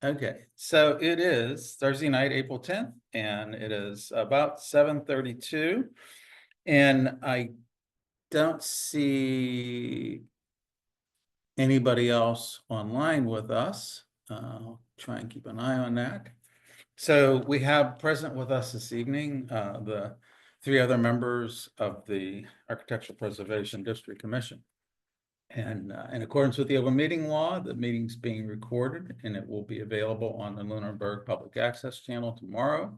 Okay, so it is Thursday night, April 10th, and it is about 7:32. And I don't see anybody else online with us. Try and keep an eye on that. So we have present with us this evening, the three other members of the Architectural Preservation District Commission. And in accordance with the open meeting law, the meeting's being recorded and it will be available on the Lunenburg Public Access Channel tomorrow.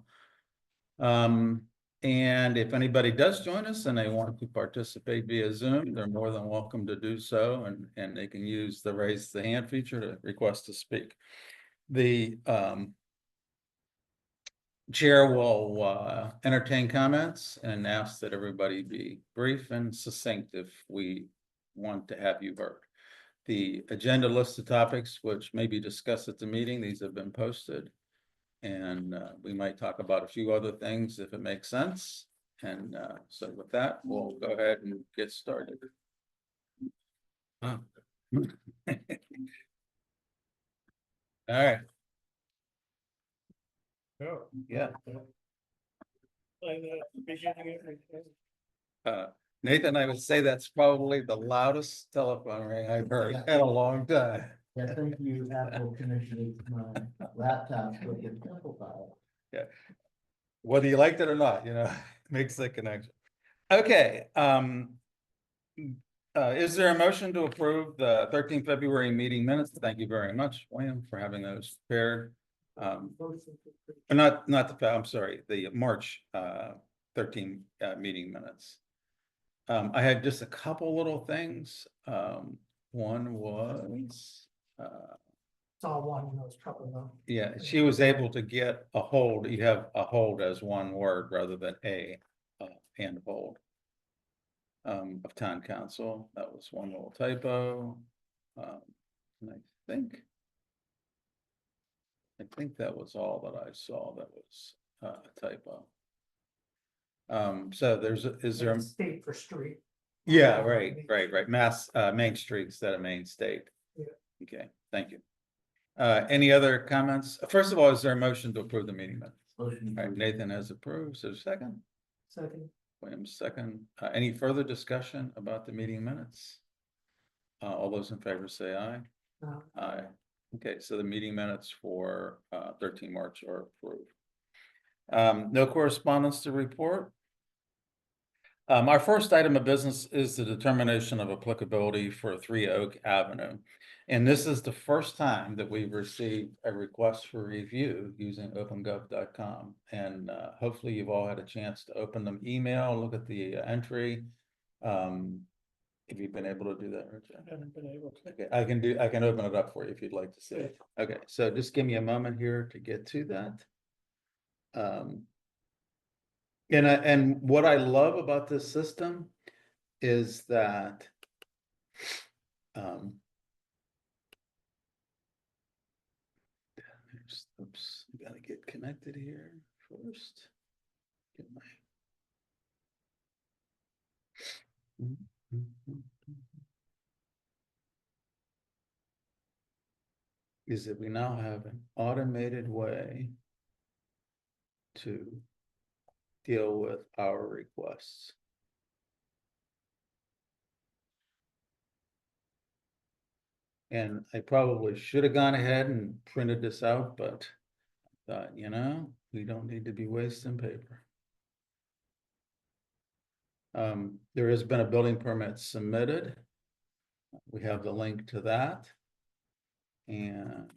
And if anybody does join us and they want to participate via Zoom, they're more than welcome to do so, and they can use the raise the hand feature to request to speak. The chair will entertain comments and ask that everybody be brief and succinct if we want to have you heard. The agenda lists the topics which may be discussed at the meeting. These have been posted. And we might talk about a few other things if it makes sense. And so with that, we'll go ahead and get started. All right. Oh, Yeah. uh, Nathan, I would say that's probably the loudest telephone ring I've heard in a long time. Yeah, thank you, Apple Commission, my laptop will get simplified. Whether you liked it or not, makes the connection. Okay, is there a motion to approve the 13th February meeting minutes? Thank you very much, William, for having those prepared. I'm sorry, the March 13 meeting minutes. I had just a couple little things. One was Saw one in those trouble though. yeah, she was able to get a hold. You have a hold as one word rather than a and hold. Of town council. That was one little typo. And I think that was all that I saw that was a typo. So is there? State for street. Yeah, right. Mass, Main Street instead of Main State. Yeah. Okay, thank you. Any other comments? First of all, is there a motion to approve the meeting minutes? Motion. All right, Nathan has approved. So second, Second. Williams second. Any further discussion about the meeting minutes? All those in favor say aye. Aye. Okay, so the meeting minutes for 13 March are approved. No correspondence to report. Our first item of business is the determination of applicability for 3 Oak Avenue. And this is the first time that we've received a request for review using opengov.com. And hopefully you've all had a chance to open the email, look at the entry. Have you been able to do that, Richard? I haven't been able to. Okay, I can open it up for you if you'd like to see it. Okay, so just give me a moment here to get to that. And what I love about this system is that oops, gotta get connected here first. Get my is that we now have an automated way to deal with our requests. And I probably should have gone ahead and printed this out, but I thought, we don't need to be wasting paper. There has been a building permit submitted. We have the link to that. And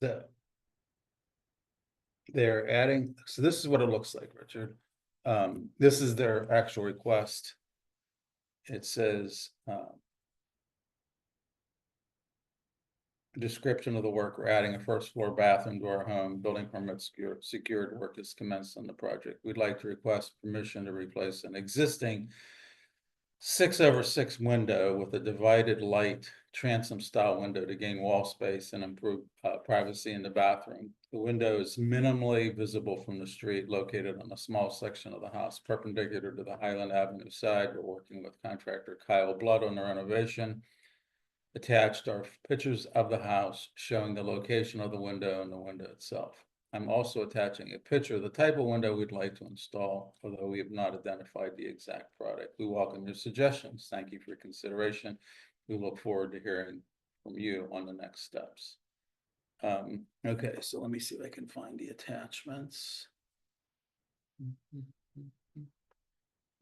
so they're adding, so this is what it looks like, Richard. This is their actual request. it says, description of the work, we're adding a first floor bathroom to our home, building permit secured work is commenced on the project. We'd like to request permission to replace an existing 6/6 window with a divided light transom style window to gain wall space and improve privacy in the bathroom. The window is minimally visible from the street, located on a small section of the house perpendicular to the Highland Avenue side. We're working with contractor Kyle Blood on the renovation. Attached are pictures of the house showing the location of the window and the window itself. I'm also attaching a picture of the type of window we'd like to install, although we have not identified the exact product. We welcome your suggestions. Thank you for your consideration. We look forward to hearing from you on the next steps. Okay, so let me see if I can find the attachments.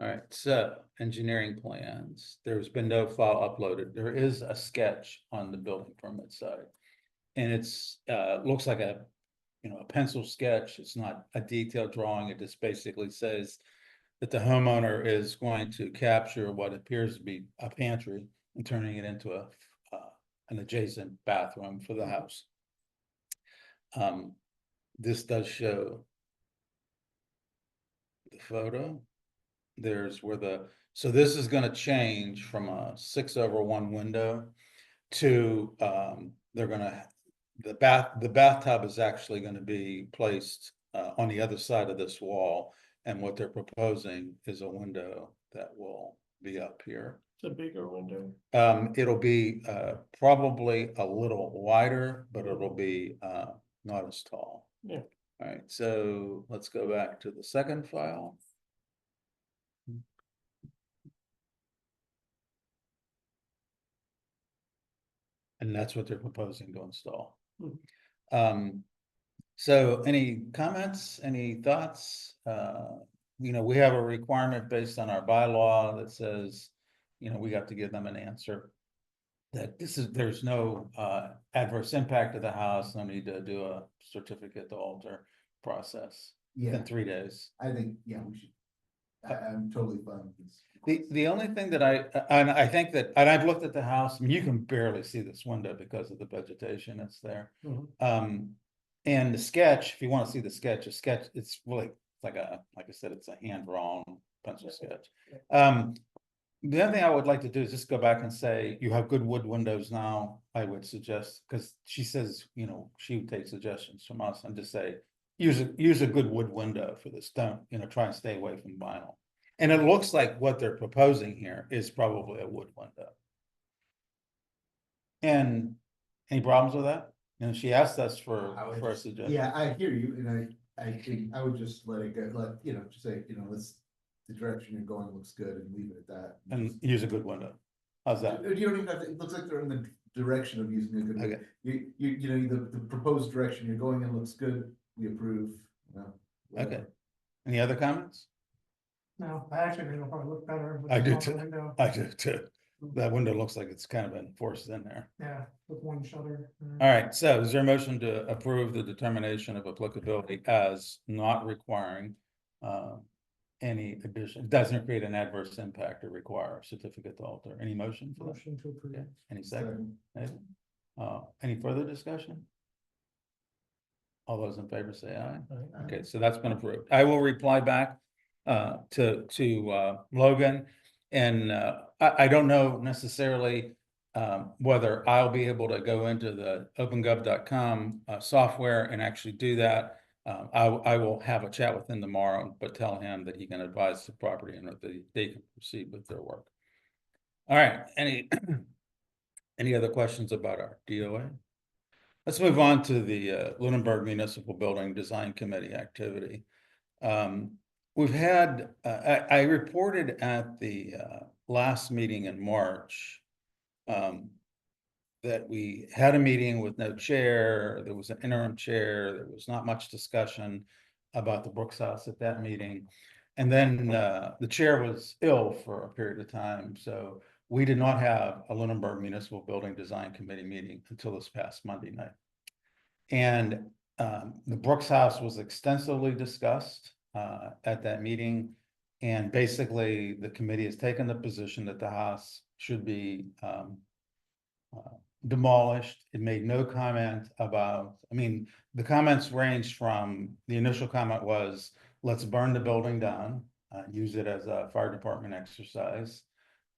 All right, so engineering plans. There's been no file uploaded. There is a sketch on the building permit side. And it's looks like a pencil sketch. It's not a detailed drawing. It just basically says that the homeowner is going to capture what appears to be a pantry and turning it into an adjacent bathroom for the house. This does show the photo. There's where so this is going to change from a 6/1 window to the bathtub is actually going to be placed on the other side of this wall, and what they're proposing is a window that will be up here. It's a bigger window. It'll be probably a little wider, but it'll be not as tall. Yeah. All right, so let's go back to the second file. And that's what they're proposing to install. So any comments, any thoughts? We have a requirement based on our bylaw that says, we have to give them an answer. That there's no adverse impact to the house, no need to do a certificate to alter process Yeah, in 3 days. I think, yeah, we should. I'm totally fine with this. The only thing that I think that, and I've looked at the house, and you can barely see this window because of the vegetation that's there. And the sketch, if you want to see the sketch, it's really like I said, it's a hand-drawn pencil sketch. The other thing I would like to do is just go back and say, you have good wood windows now, I would suggest, because she says, she would take suggestions from us, and just say, use a good wood window for this. Don't, try and stay away from vinyl. And it looks like what they're proposing here is probably a wood window. And any problems with that? She asked us for a suggestion. Yeah, I hear you, and I think I would just let it go, just say, the direction you're going looks good, and leave it at that. And use a good window. How's that? You don't even have to, it looks like they're in the direction of using a good window. Okay. The proposed direction you're going in looks good, we approve, whatever. Okay. Any other comments? No, I actually think it'll probably look better. with I the do smaller too. window. I do too. That window looks like it's kind of been forced in there. Yeah, with one shutter. All right, so is there a motion to approve the determination of applicability as not requiring any addition, doesn't create an adverse impact or require a certificate to alter? Any motion for that? Motion to approve. Okay. Any second? Any further discussion? All those in favor say aye. Okay, so that's been approved. I will reply back to Logan. And I don't know necessarily whether I'll be able to go into the opengov.com software and actually do that. I will have a chat with him tomorrow, but tell him that he can advise the property owner that they can proceed with their work. All right, any other questions about our DOA? Let's move on to the Lunenburg Municipal Building Design Committee activity. We've had, I reported at the last meeting in March that we had a meeting with no chair. There was an interim chair. There was not much discussion about the Brooks House at that meeting. And then the chair was ill for a period of time. So we did not have a Lunenburg Municipal Building Design Committee meeting until this past Monday night. And the Brooks House was extensively discussed at that meeting, And basically, the committee has taken the position that the house should be demolished. It made no comment about, I mean, the comments ranged from, the initial comment was, let's burn the building down, use it as a fire department exercise,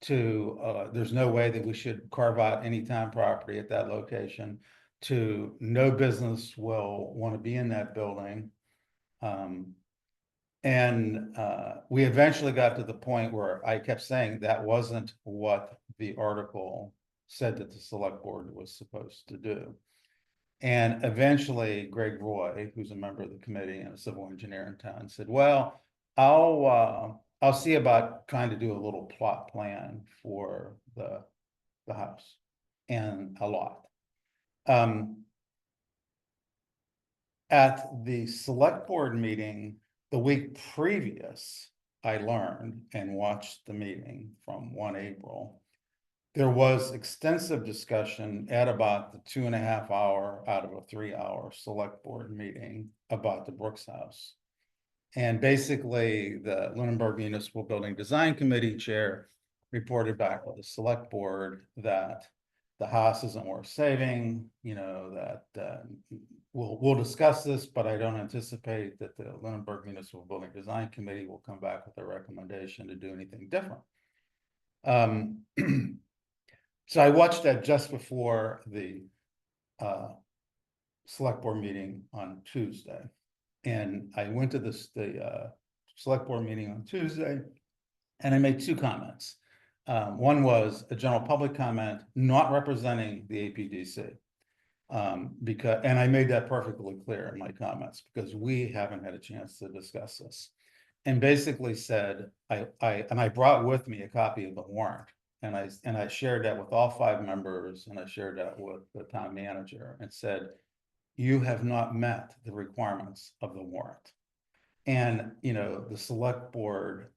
to, there's no way that we should carve out any town property at that location, to no business will want to be in that building. We eventually got to the point where I kept saying that wasn't what the article said that the select board was supposed to do. And eventually Greg Roy, who's a member of the committee and a civil engineer in town, said, well, I'll see about trying to do a little plot plan for the house and a lot. At the select board meeting the week previous, I learned and watched the meeting from 1 April. There was extensive discussion at about the 2.5 hour out of a 3 hour select board meeting about the Brooks House. And basically the Lunenburg Municipal Building Design Committee chair reported back to the select board that the house isn't worth saving, you know, that we'll discuss this, but I don't anticipate that the Lunenburg Municipal Building Design Committee will come back with a recommendation to do anything different. So I watched that just before the select board meeting on Tuesday. And I went to the select board meeting on Tuesday and I made 2 comments. One was a general public comment, not representing the APDC. And I made that perfectly clear in my comments because we haven't had a chance to discuss this. And basically said, I brought with me a copy of the warrant. And I shared that with all 5 members, and I shared that with the town manager and said, you have not met the requirements of the warrant. And, you know, the select board,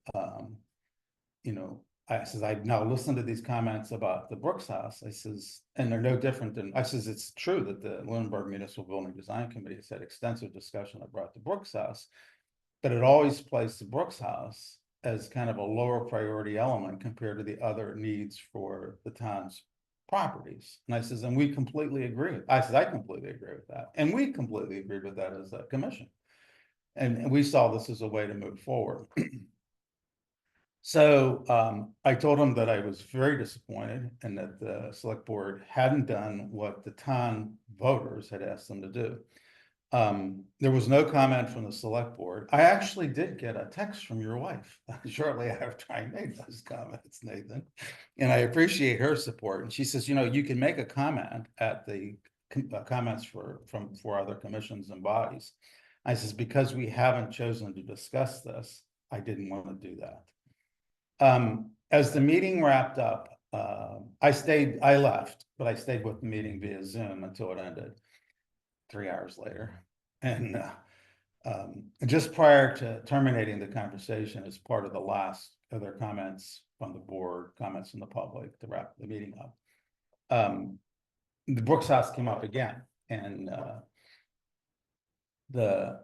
you know, I says, I've now listened to these comments about the Brooks House. I says, and they're no different than, I says, it's true that the Lunenburg Municipal Building Design Committee has had extensive discussion about the Brooks House, but it always placed the Brooks House as kind of a lower priority element compared to the other needs for the town's properties. And I says, and we completely agree. I said, I completely agree with that. And we completely agreed with that as a commission. And we saw this as a way to move forward. So I told him that I was very disappointed and that the select board hadn't done what the town voters had asked them to do. There was no comment from the select board. I actually did get a text from your wife shortly after I made those comments, Nathan, and I appreciate her support. And she says, you know, you can make a comment at the comments for other commissions and bodies. I says, because we haven't chosen to discuss this, I didn't want to do that. As the meeting wrapped up, I left, but I stayed with the meeting via Zoom until it ended 3 hours later. And just prior to terminating the conversation, as part of the last of their comments from the board, comments from the public to wrap the meeting up, the Brooks House came up again, and the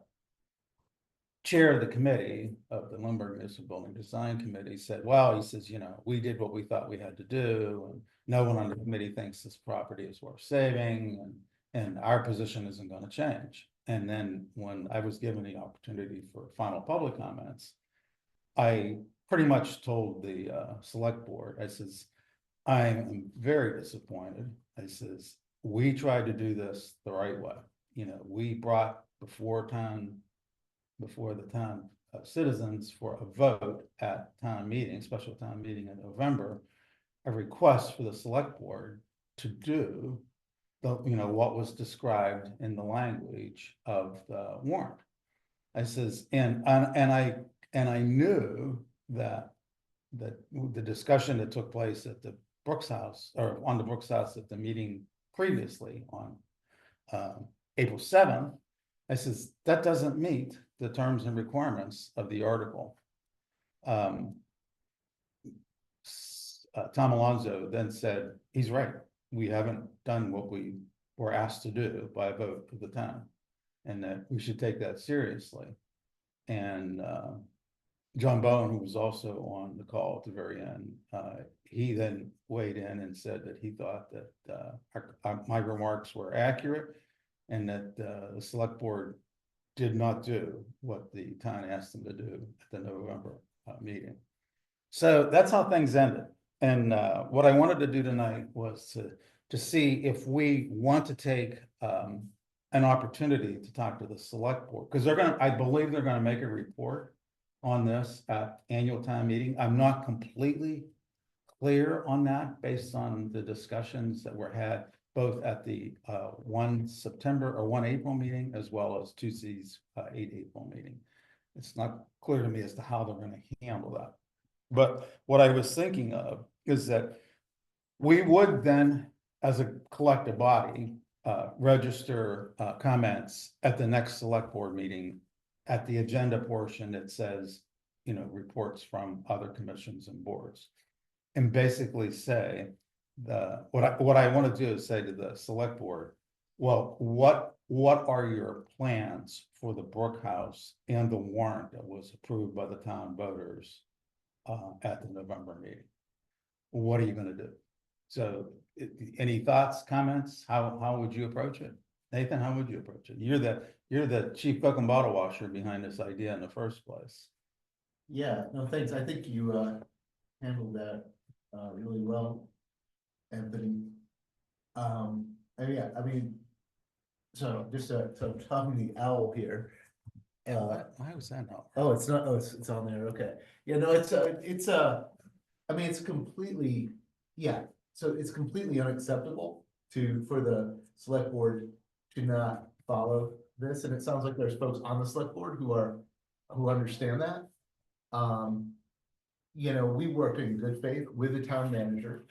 chair of the committee of the Lunenburg Municipal Building Design Committee said, well, he says, you know, we did what we thought we had to do, and no one on the committee thinks this property is worth saving, and our position isn't going to change. And then when I was given the opportunity for final public comments, I pretty much told the select board, I says, I am very disappointed. I says, we tried to do this the right way. You know, we brought before the town citizens for a vote at town meeting, special town meeting in November, a request for the select board to do the, you know, what was described in the language of the warrant. I says, and I knew that the discussion that took place at the Brooks House, or on the Brooks House at the meeting previously on April 7th, I says, that doesn't meet the terms and requirements of the article. Tom Alonso then said, he's right. We haven't done what we were asked to do by a vote of the town, and that we should take that seriously. And John Bowen, who was also on the call at the very end, he then weighed in and said that he thought that, my remarks were accurate. And that, the select board did not do what the town asked them to do at the November, meeting. So that's how things ended. And, what I wanted to do tonight was to see if we want to take, an opportunity to talk to the select board, because I believe they're gonna make a report on this at annual town meeting. I'm not completely clear on that based on the discussions that were had both at the 1 September or 1 April meeting as well as Tuesday's 8 April meeting. It's not clear to me as to how they're going to handle that. But what I was thinking of is that we would then, as a collective body, register comments at the next select board meeting. At the agenda portion, it says, reports from other commissions and boards. And basically say, what I want to do is say to the select board, well, what are your plans for the Brook House and the warrant that was approved by the town voters at the November meeting? What are you going to do? So, any thoughts, comments? How would you approach it? Nathan, how would you approach it? You're the chief cook and bottle washer behind this idea in the first place. Yeah, no, thanks. I think you handled that really well, Anthony. Yeah, I mean, so just so I'm talking the owl here. Why was that not? Oh, it's not, oh, it's on there, okay. Yeah, no, I mean, it's completely, yeah, so it's completely unacceptable for the select board to not follow this, and it sounds like there's folks on the select board who understand that. We worked in good faith with the town manager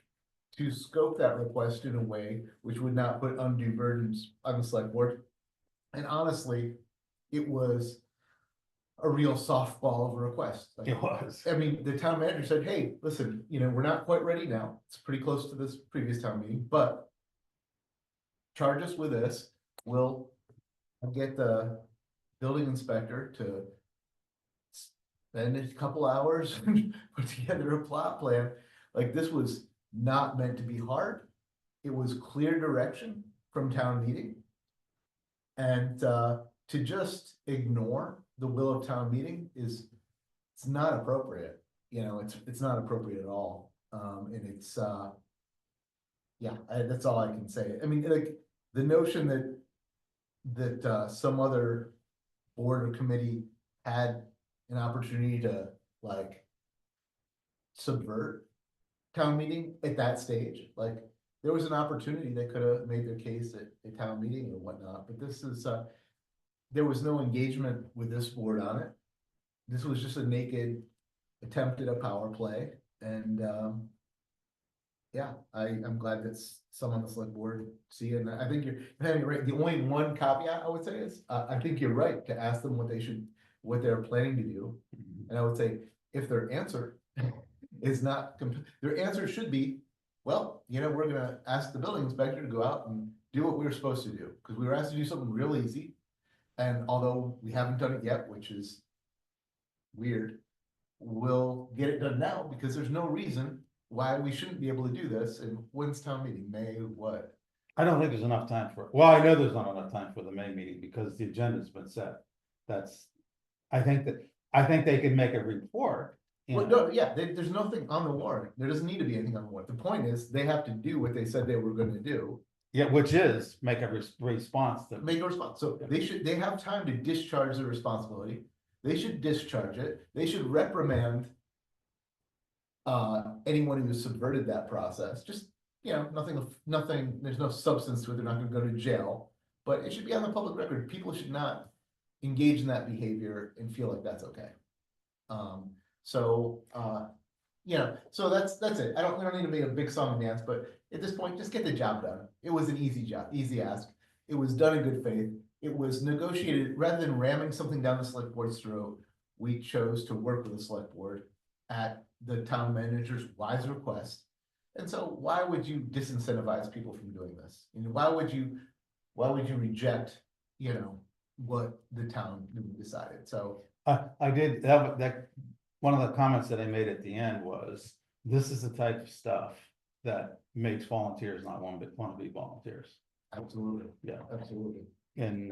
to scope that request in a way which would not put undue burdens on the select board. And honestly, it was a real softball of a request. Like, It was. I mean, the town manager said, hey, listen, we're not quite ready now. It's pretty close to this previous town meeting, but charge us with this. We'll get the building inspector to spend a couple hours and put together a plot plan. Like, this was not meant to be hard. It was clear direction from town meeting. And to just ignore the will of town meeting it's not appropriate. It's not appropriate at all. And it's that's all I can say. I mean, like, the notion that some other board or committee had an opportunity to like subvert town meeting at that stage, like, there was an opportunity they could have made their case at a town meeting or whatnot, but this is there was no engagement with this board on it. This was just a naked attempt at a power play, and I'm glad that some on the select board see it. And I think you're right. The only one caveat I would say is I think you're right to ask them what they're planning to do. And I would say if their answer is not, their answer should be, well, we're gonna ask the building inspector to go out and do what we were supposed to do, because we were asked to do something real easy. And although we haven't done it yet, which is weird, we'll get it done now, because there's no reason why we shouldn't be able to do this. And when's town meeting? May what? I don't think there's enough time for it. Well, I know there's not enough time for the May meeting because the agenda's been set. I think they could make a report. Well, no, yeah, there's nothing on the warrant. There doesn't need to be anything on the warrant. The point is, they have to do what they said they were gonna do. Yeah, which is make a response to. Make a response. So they have time to discharge their responsibility. They should discharge it. They should reprimand anyone who has subverted that process. Just, nothing, there's no substance to it. They're not gonna go to jail, but it should be on the public record. People should not engage in that behavior and feel like that's okay. So that's it. We don't need to make a big song and dance, but at this point, just get the job done. It was an easy job, easy ask. It was done in good faith. It was negotiated rather than ramming something down the select board's throat. We chose to work with the select board at the town manager's wise request. And so why would you disincentivize people from doing this? Why would you reject, what the town decided? So I did that one of the comments that I made at the end was, this is the type of stuff that makes volunteers not want to be volunteers. Absolutely, Yeah, absolutely. and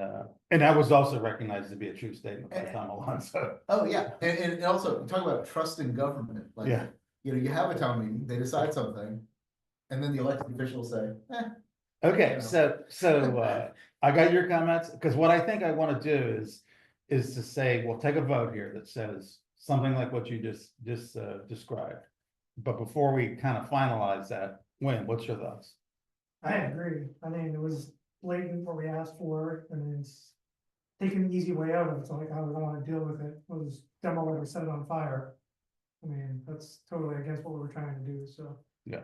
that was also recognized to be a true statement by Tom Alonso. Oh, yeah, and also, talk about trust in government, like, Yeah. you know, you have a town meeting, they decide something. And then the elected officials say, Okay, Yeah. so I got your comments, because what I think I want to do is to say, we'll take a vote here that says something like what you just described. But before we kind of finalize that, Wayne, what's your thoughts? I agree. I mean, it was blatant what we asked for, and it's taking the easy way out of it, so like, how we don't wanna deal with it, was demo it or set it on fire. I mean, that's totally against what we were trying to do, so. Yeah.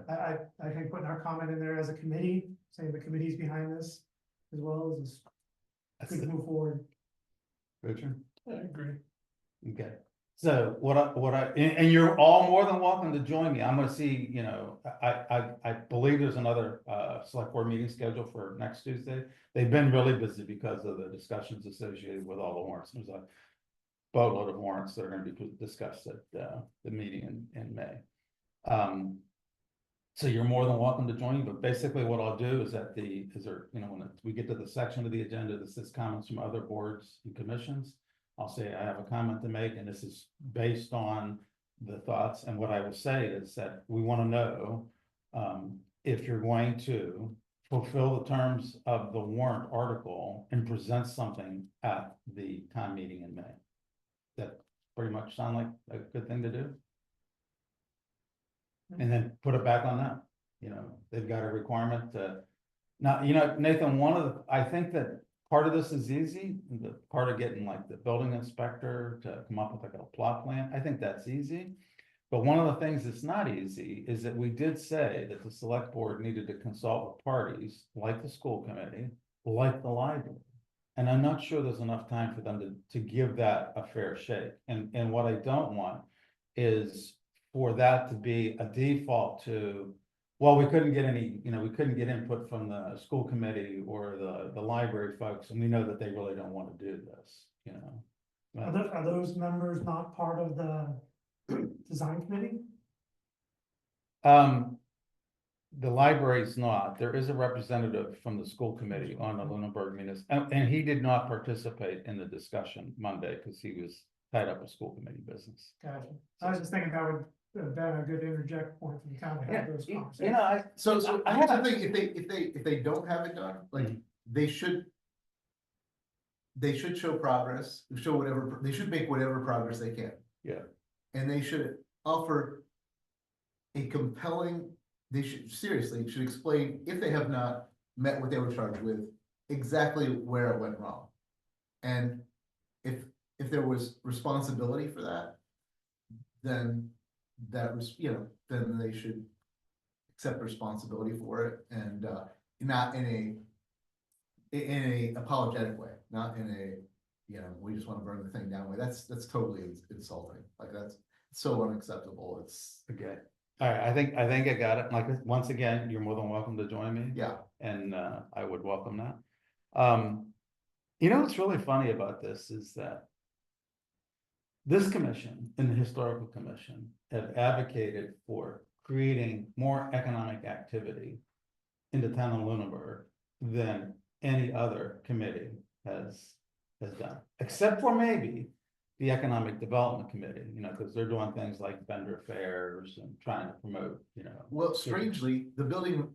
I think putting our comment in there as a committee, saying the committee's behind this, as well as That's we the- can move forward. Richard? I agree. Okay, so and you're all more than welcome to join me. I'm gonna see, you know, I believe there's another select board meeting scheduled for next Tuesday. They've been really busy because of the discussions associated with all the warrants. There's a boatload of warrants that are gonna be discussed at the meeting in May. So you're more than welcome to join me, but basically what I'll do is when we get to the section of the agenda that says comments from other boards and commissions, I'll say I have a comment to make, and this is based on the thoughts, and what I will say is that we want to know if you're going to fulfill the terms of the warrant article and present something at the town meeting in May. That pretty much sound like a good thing to do? And then put it back on them, you know, they've got a requirement to. Now, you know, Nathan, I think that part of this is easy, the part of getting like the building inspector to come up with like a plot plan, I think that's easy. But one of the things that's not easy is that we did say that the select board needed to consult with parties like the school committee, like the library. And I'm not sure there's enough time for them to give that a fair shake, and what I don't want is for that to be a default to, well, we couldn't get any, you know, we couldn't get input from the school committee or the library folks, and we know that they really don't want to do this, you know. Are those members not part of the design committee? The library's not, there is a representative from the school committee on the Lunenburg Municipal, and he did not participate in the discussion Monday, because he was tied up with school committee business. Gotcha. I was just thinking that would have been a good interject point for the town to have those You conversations. know, so I here's the have- thing, if they don't have it done, like, Mhm. they should. They should show progress, they should make whatever progress they can. Yeah. And they should offer. A compelling, they should explain, if they have not met what they were charged with, exactly where it went wrong. And if there was responsibility for that. Then that was, you know, then they should. Accept responsibility for it, and not in a apologetic way, not in a, you know, we just want to burn the thing down way. That's totally insulting, like that's so unacceptable, it's, Okay, all right, I think I got it, like, once again, you're more than welcome to join me. yeah. And I would welcome that. You know, what's really funny about this is that this commission and the historical commission have advocated for creating more economic activity in the town of Lunenburg than any other committee has done, except for maybe the Economic Development Committee, you know, because they're doing things like vendor fairs and trying to promote, you know. Well, strangely, the building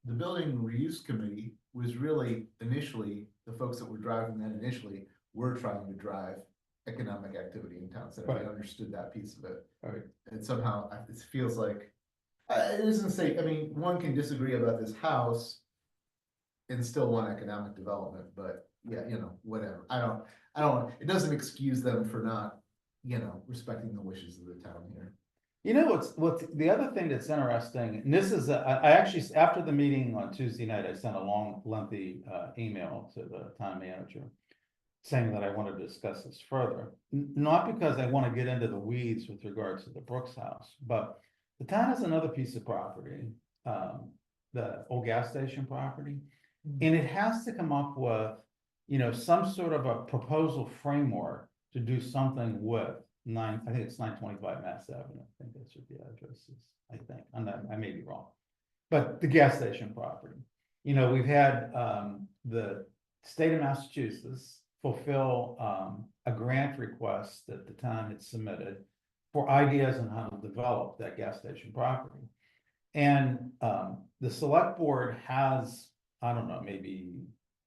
reuse committee was really initially, the folks that were driving that initially were trying to drive economic activity in town, so Right. I understood that piece of it. Right. And somehow, it feels like, it doesn't say, I mean, one can disagree about this house. And still want economic development, but yeah, you know, whatever, I don't, it doesn't excuse them for not, you know, respecting the wishes of the town here. You know, what's the other thing that's interesting, and this is, I actually, after the meeting on Tuesday night, I sent a long, lengthy email to the town manager. Saying that I wanted to discuss this further, not because I want to get into the weeds with regards to the Brooks house, but the town has another piece of property, the old gas station property. And it has to come up with, you know, some sort of a proposal framework to do something with I think it's 925 Mass Avenue, I think that's what the address is, I think, I may be wrong. But the gas station property, you know, we've had, the state of Massachusetts fulfill, a grant request that the town had submitted for ideas on how to develop that gas station property. And, the select board has, I don't know, maybe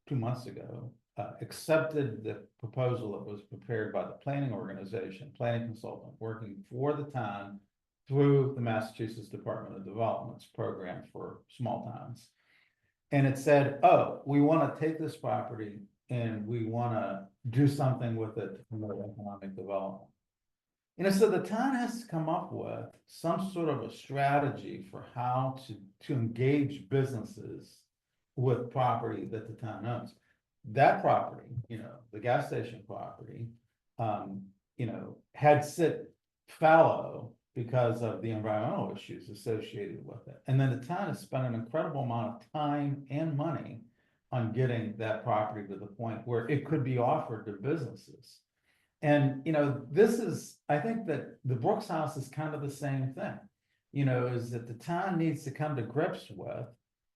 2 months ago, accepted the proposal that was prepared by the planning organization, planning consultant, working for the town through the Massachusetts Department of Development's program for small towns. And it said, oh, we want to take this property and we want to do something with it to promote economic development. You know, so the town has to come up with some sort of a strategy for how to engage businesses with property that the town owns. That property, you know, the gas station property, you know, had sit fallow because of the environmental issues associated with it. And then the town has spent an incredible amount of time and money on getting that property to the point where it could be offered to businesses. And, you know, this is, I think that the Brooks House is kind of the same thing, you know, is that the town needs to come to grips with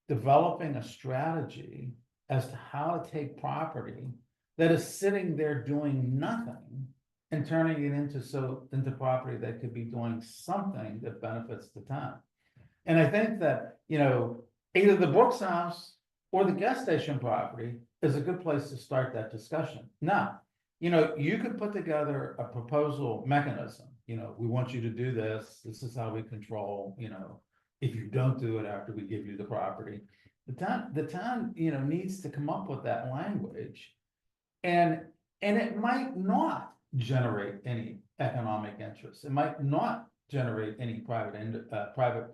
developing a strategy as to how to take property that is sitting there doing nothing and turning it into property that could be doing something that benefits the town. And I think that, you know, either the Brooks House or the gas station property is a good place to start that discussion. Now, you know, you could put together a proposal mechanism, you know, we want you to do this, this is how we control, you know, if you don't do it after we give you the property. The town, you know, needs to come up with that language. And it might not generate any economic interest. It might not generate any private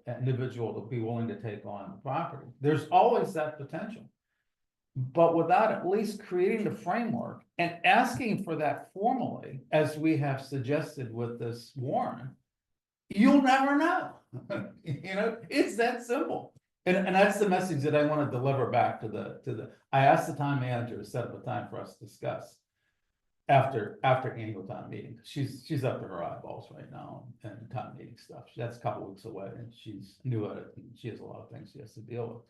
individual to be willing to take on the property. There's always that potential. But without at least creating the framework and asking for that formally, as we have suggested with this warrant, you'll never know. You know, it's that simple. And that's the message that I want to deliver back to the, I asked the town manager to set up a time for us to discuss after annual town meeting. She's up to her eyeballs right now and town meeting stuff. That's a couple weeks away and she's new at it and she has a lot of things she has to deal with.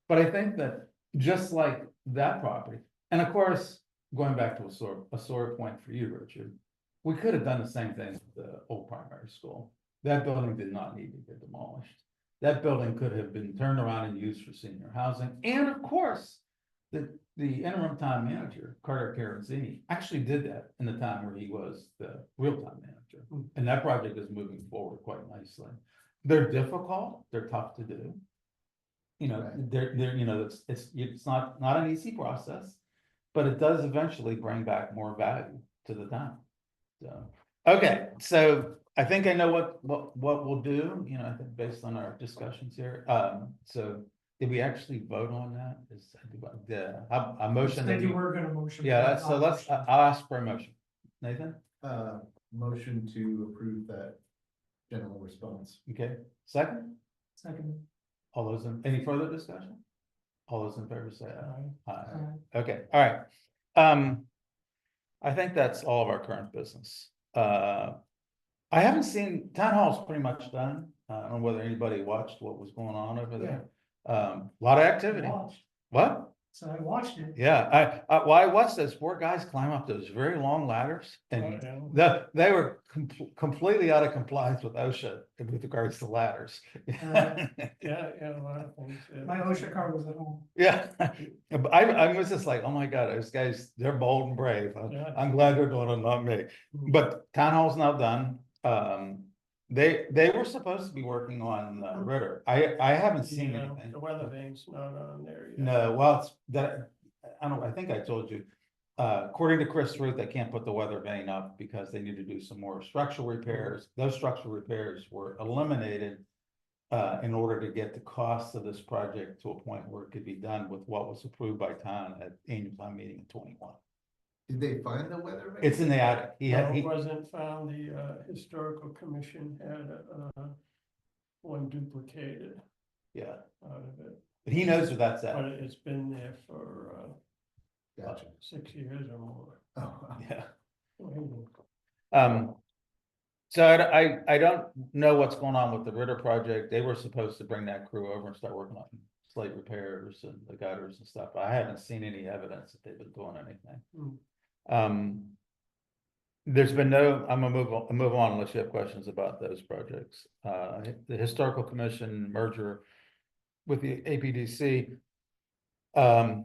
But I think that just like that property, and of course, going back to a sore point for you, Richard, we could have done the same thing with the old primary school. That building did not need to get demolished. That building could have been turned around and used for senior housing. And of course, the interim town manager, Carter Caranzini, actually did that in the time where he was the real town manager. And that project is moving forward quite nicely. They're difficult, they're tough to do. You know, Right. they're, you know, it's not an easy process, but it does eventually bring back more value to the town. So, okay, so I think I know what we'll do, you know, I think based on our discussions here. So did we actually vote on that? Is a motion that Said you you, were gonna motion. yeah, but so not let's, motion. I'll ask for a motion. Nathan, Motion to approve that general response. okay, second? Second. All those any further discussion? All those in favor say aye. Aye. Aye. Okay, all right. I think that's all of our current business. I haven't seen, town hall's pretty much done. I don't know whether anybody watched what was going on over there. A lot of activity. Watched. What? So I watched it. Yeah, well, I watched those four guys climb up those very long ladders and they were completely out of compliance with OSHA with regards to ladders. Yeah, a lot of things. My OSHA card was at home. Yeah, but I was just like, oh my God, those guys, they're bold and brave. I'm glad they're doing it, not me. But town hall's now done. They were supposed to be working on Ritter. I haven't seen anything. The weather vane's not on there yet. No, well, it's that, I don't, I think I told you. According to Chris Ruth, they can't put the weather vane up because they need to do some more structural repairs. Those structural repairs were eliminated in order to get the cost of this project to a point where it could be done with what was approved by town at annual town meeting in 21. Did they find the weather? vane? It's in the attic. No, it wasn't found. The historical commission had one duplicated Yeah, out of it, but he knows where that's but at. it's been there for Gotcha. 6 years or more. Oh, wow. Yeah. Well, So I don't know what's going on with the Ritter project. They were supposed to bring that crew over and start working on slate repairs and the gutters and stuff. I haven't seen any evidence that they've been doing anything. There's been no, I'm gonna move on unless you have questions about those projects. The Historical Commission merger with the APDC. I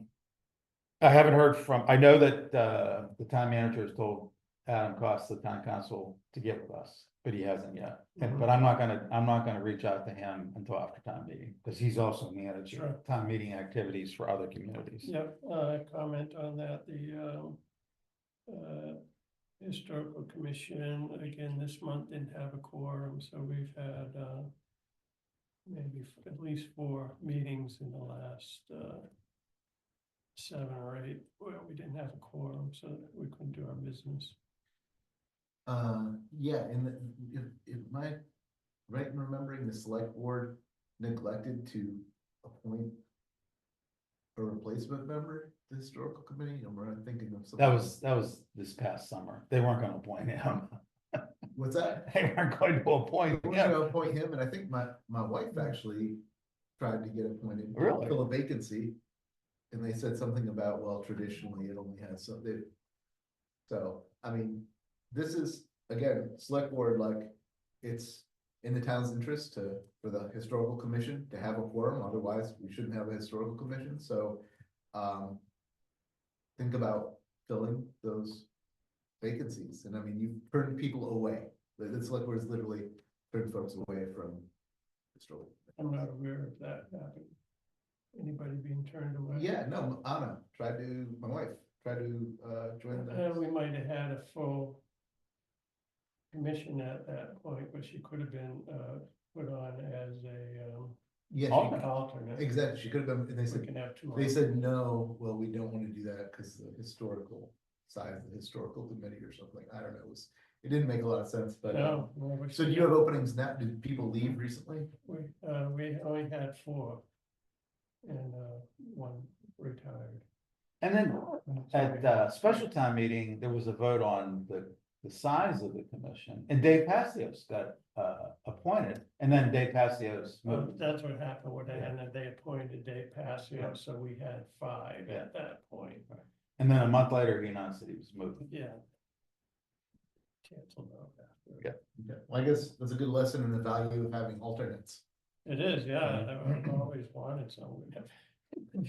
haven't heard from, I know that, the town manager has told Adam Cost, the town council, to get with us, but he hasn't yet. But I'm not gonna reach out to him until after town meeting, because he's also managing Sure. town meeting activities for other communities. Yep, comment on that, the Historical Commission, again, this month didn't have a quorum, so we've had, maybe at least 4 meetings in the last, 7 or 8, where we didn't have a quorum, so we couldn't do our business. Yeah, and if my right in remembering, the select board neglected to appoint a replacement member to the historical committee, and we're not thinking of something. That was this past summer. They weren't gonna appoint him. What's that? They weren't going to appoint We're him. gonna appoint him, and I think my wife actually tried to get appointed. to Really? Fill a vacancy, and they said something about, well, traditionally it only has something. So, I mean, this is, again, select board, like, it's in the town's interest for the historical commission to have a quorum, otherwise we shouldn't have a historical commission, so. Think about filling those vacancies, and I mean, you turn people away, the select board is literally turn folks away from historical. I'm not aware of that happening. Anybody being turned away? Yeah, no, Anna my wife tried to join We the. might have had a full commission at that point, but she could have been, put on as a, Yeah, alternate. exactly, she could have been, and they We said, can have 2. they said, no, well, we don't wanna do that, cause the historical side of the historical committee or something, I don't know, it didn't make a lot of sense, but. No. we So do you have openings now, did people leave recently? We only had 4. And, 1 retired. And then at special town meeting, there was a vote on the size of the commission, and Dave Passios got appointed, and then Dave Passios Well, moved. that's what happened with that, Yeah. and then they appointed Dave Passio, so we had 5 Yeah. at that point. And then a month later, he announced that he was moving. Yeah. Canceled out after. Yeah. Okay, well, I guess that's a good lesson in the value of having alternates. It is, yeah, I've always wanted someone to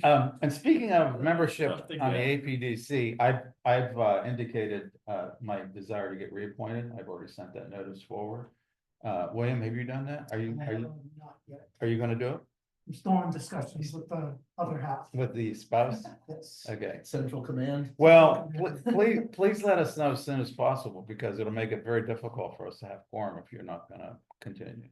have. And speaking of membership Tough to on the get. APDC, I've indicated my desire to get reappointed. I've already sent that notice forward. William, have you done that? Are you Not yet. gonna do it I'm still in discussions with the other half. with the spouse? Yes. Okay. Central command. Well, please let us know as soon as possible, because it'll make it very difficult for us to have quorum if you're not gonna continue.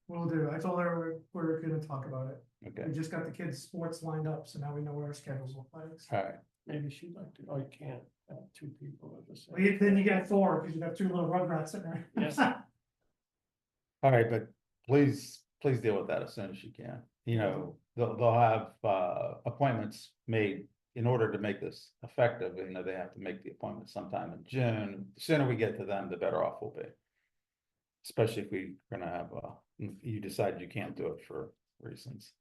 Will do. I told her we're gonna talk about it. Okay, We just got the kids' sports lined up, so now we know what our schedules look like. all right. Maybe she'd like to, oh, you can't have 2 people at the same. Well, then you get 4, because you have 2 little rugrats in there. Yes. All right, but please deal with that as soon as you can. You know, they'll have appointments made in order to make this effective. You know, they have to make the appointment sometime in June. The sooner we get to them, the better off we'll be. Especially if we're gonna have, if you decide you can't do it for reasons.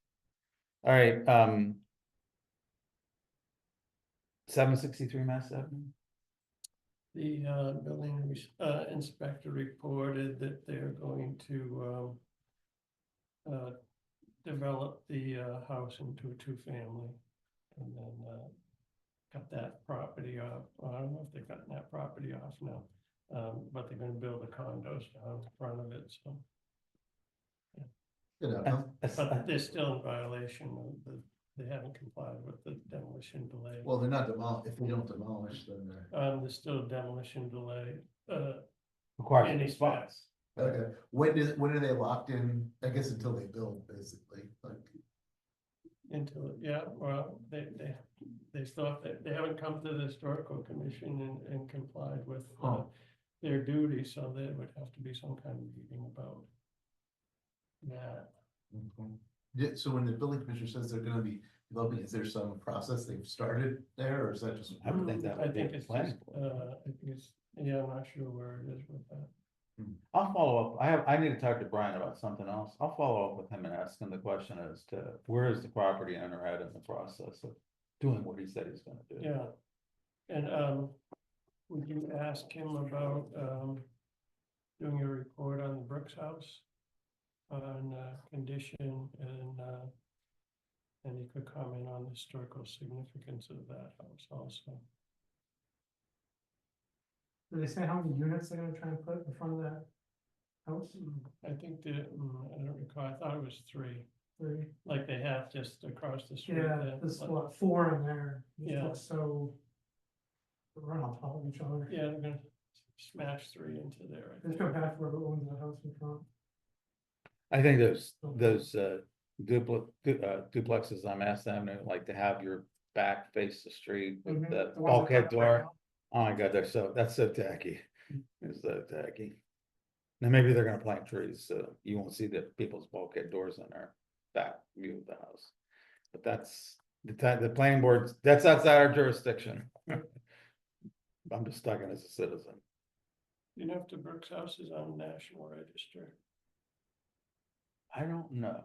All right, 763 Mass Avenue. The building inspector reported that they're going to develop the house into a 2-family. And then cut that property off. Well, I don't know if they've gotten that property off now, but they're gonna build the condos down in front of it, so. Good outcome. But they're still in violation of they haven't complied with the demolition delay. Well, they're not if we don't demolish, then they're. There's still a demolition delay, Requires Any any spots. Okay, when are they locked in, I guess until they build, basically, like. until, yeah, well, they thought that they haven't come to the historical commission and complied with Huh. their duty, so there would have to be some kind of meeting about that. Yeah, so when the building commissioner says they're gonna be developing, is there some process they've started there, or is that just? I would think that I would be think a it's plan. just, I think it's, yeah, I'm not sure where it is with that. I'll follow up. I need to talk to Brian about something else. I'll follow up with him and ask him the question as to where is the property owner at in the process of doing what he said he's gonna do. Yeah, and, would you ask him about, doing a report on the Brooks House? On, condition and he could comment on the historical significance of that house also. Did they say how many units they're gonna try and put in front of that house? I think that, I don't recall, I thought it was 3, Three? like they have just across the street. Yeah, there. there's what, 4 in there. It Yeah. looks so. Run on top of each other. Yeah, they're gonna smash 3 into there. I Let's think. go back to whoever owns the house in front. I think those duplexes on Mass Avenue, like to have your back face the street with Mhm. the The ones that bulkhead got right door. Oh my God, that's so tacky. It's so tacky. Now maybe they're gonna plant trees, so you won't see the people's bulkhead doors in their back view of the house. But that's the planning board, that's outside our jurisdiction. I'm just talking as a citizen. You know if the Brooks House is on the National Register? I don't know.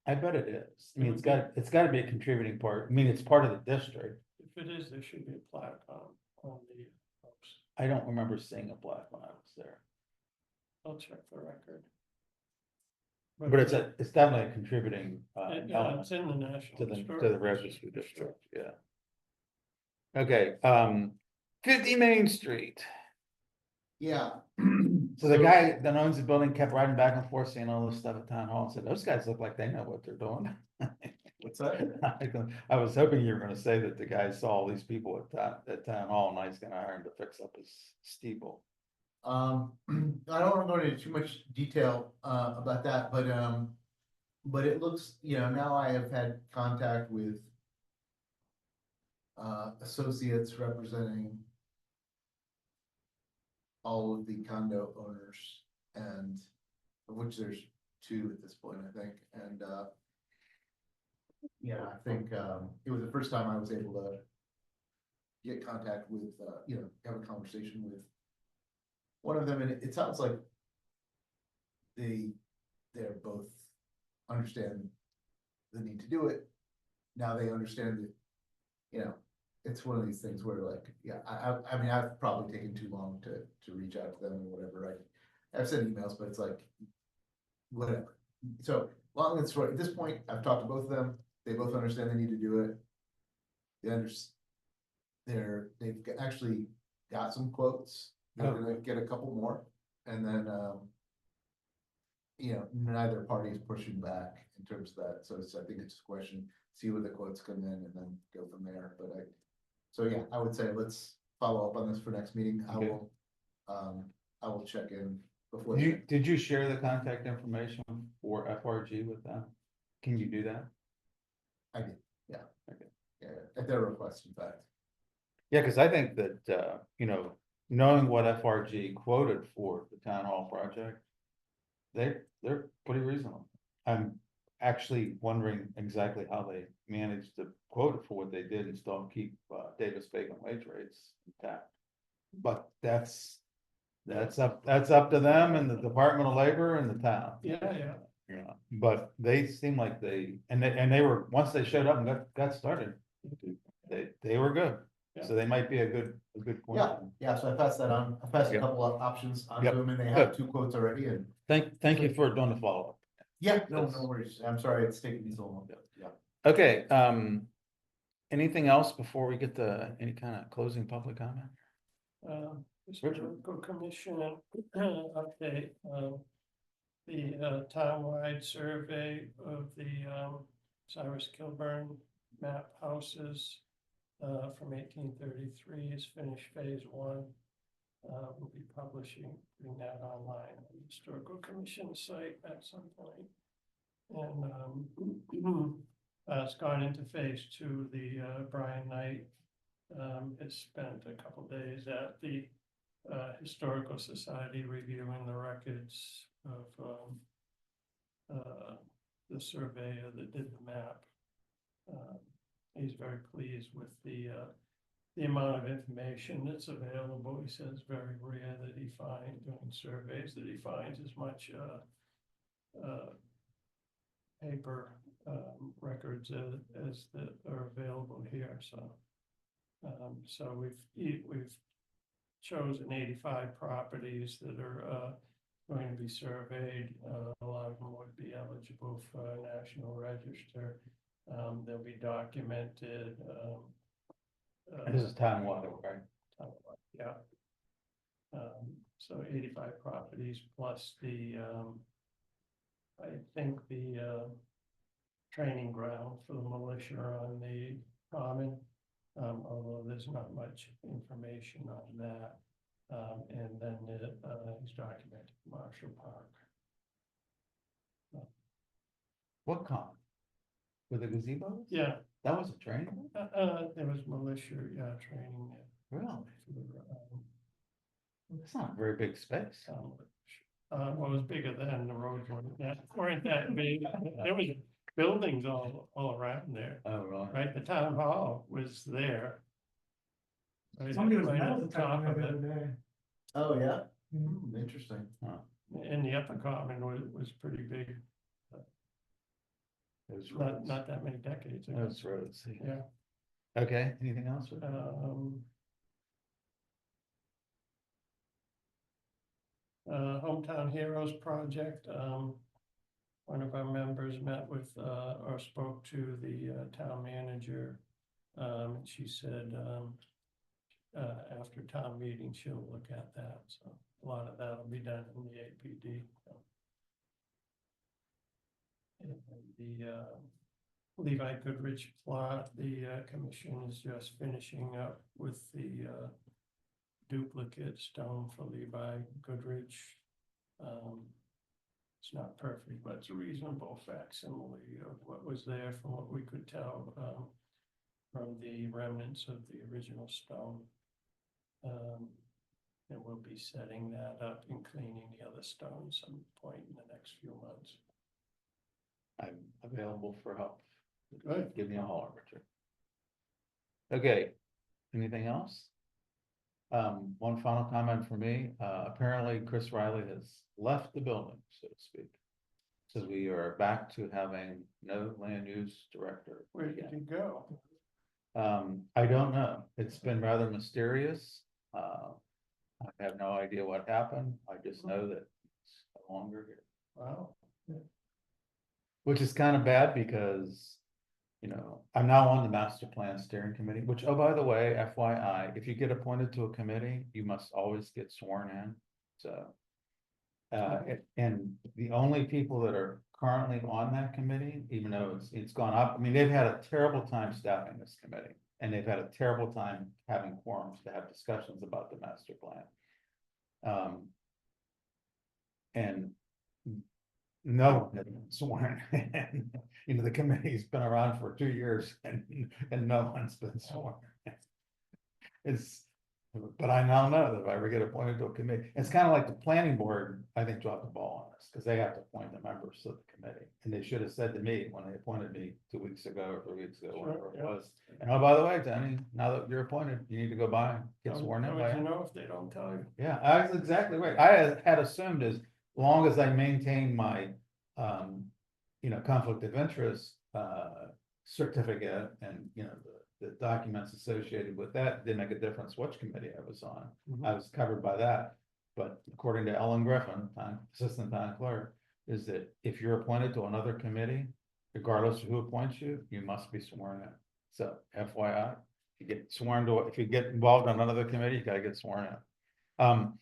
I bet it is. I mean, it's gotta be a contributing part. I mean, it's part of the district. If it is, there should be a plaque on the house. I don't remember seeing a plaque when I was there. I'll check the record. But it's definitely a contributing Yeah, it's element in the National. to the Historic registry district, yeah. Okay, 50 Main Street. Yeah. So the guy that owns the building kept riding back and forth, saying all this stuff at town hall and said, those guys look like they know what they're doing. What's that? I was hoping you were gonna say that the guy saw all these people at town hall and he's gonna hire him to fix up his steeple. I don't wanna go into too much detail, about that, but it looks, now I have had contact with associates representing all of the condo owners, and of which there's 2 at this point, I think, and, I think, it was the first time I was able to get contact with, have a conversation with one of them, and it sounds like they're both understand the need to do it. Now they understand that, it's one of these things where like, I mean, I've probably taken too long to reach out to them or whatever. I've sent emails, but it's like, whatever. So long and short, at this point, I've talked to both of them. They both understand they need to do it. They've actually got some quotes. They're gonna get a couple more, and then, neither party is pushing back in terms of that, so I think it's a question, see where the quotes come in and then go from there, but I would say let's follow up on this for next meeting. Okay. I will check in before. Did you share the contact information for FRG with them? Can you do that? I did, yeah. Okay. Yeah, at their request, in fact. Yeah, cause I think that, knowing what FRG quoted for the town hall project. They're pretty reasonable. I'm actually wondering exactly how they managed to quote it for what they did and still keep Davis Bacon wage rates intact. But that's up to them and the Department of Labor and the town. Yeah. Yeah, but they seem like they were, once they showed up and got started, they were good. So they might be a good point. Yeah, so I passed that on. I passed a Yep. couple of options on Yep. to them, and they Good. have 2 quotes already, and Thank you for doing the follow-up. yeah, no worries. I'm sorry it's taking me so long. Yeah. Okay, anything else before we get to any kind of closing public comment? Historical Commission update, the townwide survey of the Cyrus Kilburn map houses from 1833 is finished phase 1. We'll be putting that online on the Historical Commission site at some point. And it's gone into phase 2. The Brian Knight has spent a couple days at the Historical Society reviewing the records of the surveyor that did the map. He's very pleased with the the amount of information that's available, he says very rare that he finds, doing surveys, that he finds as much, paper, records as that are available here, so. So we've chosen 85 properties that are, going to be surveyed. A lot of them would be eligible for National Register. They'll be documented, And this is townwide, right? yeah. So 85 properties plus I think the training ground for the militia on the common, although there's not much information on that. And then he's documented Marshall Park. What con? With the gazebo? Yeah, That was a training? there was militia, yeah, training there. Really? For, It's not a very big space. well, it was bigger than the roads weren't that big. There was buildings all around there, Oh, really? right? The town hall was there. Right Somebody was right at metal the detecting top the of other it. day. Oh, yeah? Mhm. Interesting. And the upper common was pretty big, Those roads. not that many decades ago. Those roads. Yeah. Okay, anything else? Hometown Heroes Project, one of our members met with, or spoke to the town manager. And she said, after town meeting, she'll look at that, so a lot of that'll be done in the APD. So. And the Levi Goodrich plot, the commission is just finishing up with the duplicate stone for Levi Goodrich. It's not perfect, but it's a reasonable facsimile of what was there from what we could tell from the remnants of the original stone. And we'll be setting that up and cleaning the other stone some point in the next few months. I'm available for help. Good. Give me a holler, Richard. Okay, anything else? One final comment for me, apparently Chris Riley has left the building, so to speak. So we are back to having no land use director. Where did you go? I don't know, it's been rather mysterious. I have no idea what happened, I just know that it's no longer here. Wow. Which is kind of bad because, you know, I'm now on the master plan steering committee, which, oh, by the way, FYI, if you get appointed to a committee, you must always get sworn in, so. And the only people that are currently on that committee, even though it's gone up, I mean, they've had a terrible time staffing this committee. And they've had a terrible time having quorums to have discussions about the master plan. And no one has been sworn in. You know, the committee's been around for 2 years and no one's been sworn. It's, but I now know that if I ever get appointed to a committee, it's kind of like the planning board, I think, dropped the ball on this, because they have to appoint the members of the committee. And they should have said to me when they appointed me 2 weeks ago or 3 weeks ago, whatever it was. And oh, by the way, Danny, now that you're appointed, you need to go by and get sworn in. How would you know if they don't tell you? Yeah, I was exactly right. I had assumed as long as I maintain my, you know, conflict of interest, certificate and, you know, the documents associated with that, didn't make a difference which committee I was on. I was covered by that. But according to Ellen Griffin, assistant town clerk, is that if you're appointed to another committee, regardless of who appoints you, you must be sworn in. So FYI, you get sworn to, if you get involved on another committee, you gotta get sworn in.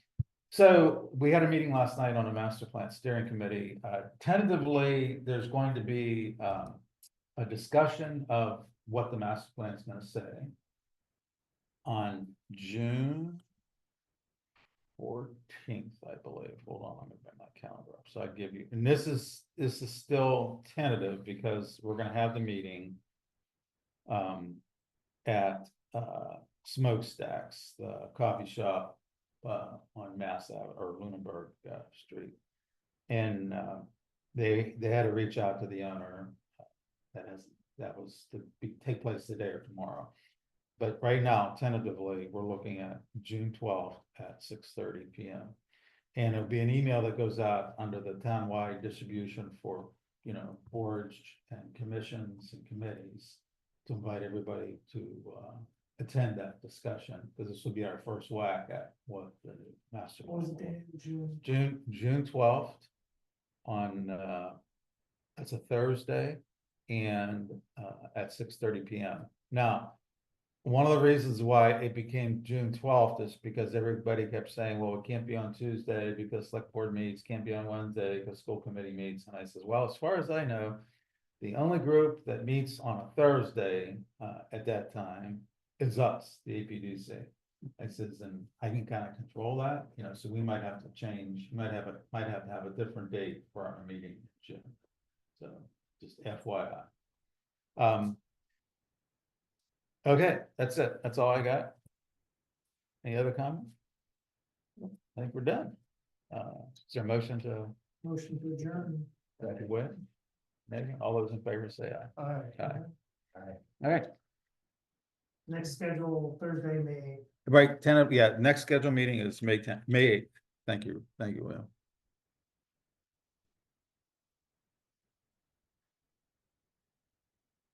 So we had a meeting last night on a master plan steering committee. Tentatively, there's going to be a discussion of what the master plan is going to say on June 14th, I believe. Hold on, let me bring my calendar up. So I give you, and this is still tentative because we're going to have the meeting at Smokestacks, the coffee shop on Mass Ave or Lunenburg Street, and they had to reach out to the owner. That was to take place today or tomorrow, but right now tentatively, we're looking at June 12th at 6:30 PM. And it'll be an email that goes out under the townwide distribution for, boards and commissions and committees. To invite everybody to attend that discussion, because this will be our first whack at what the master. What was the plan date in June? June 12th on, that's a Thursday, and at 6:30 PM. Now, one of the reasons why it became June 12th is because everybody kept saying, well, it can't be on Tuesday because select board meets, can't be on Wednesday because school committee meets. And I says, well, as far as I know, the only group that meets on a Thursday at that time is us, the APDC. I says, and I can kind of control that, so we might have to change, might have to have a different date for our meeting in June. So just FYI. Okay, that's it. That's all I got. Any other comments? I think we're done. Is there a motion to Motion to adjourn. win? Maybe all those in favor say aye. Aye. All right. Next schedule Thursday, May 8th. Right, next scheduled meeting is May 10th, May 8th. Thank you, William.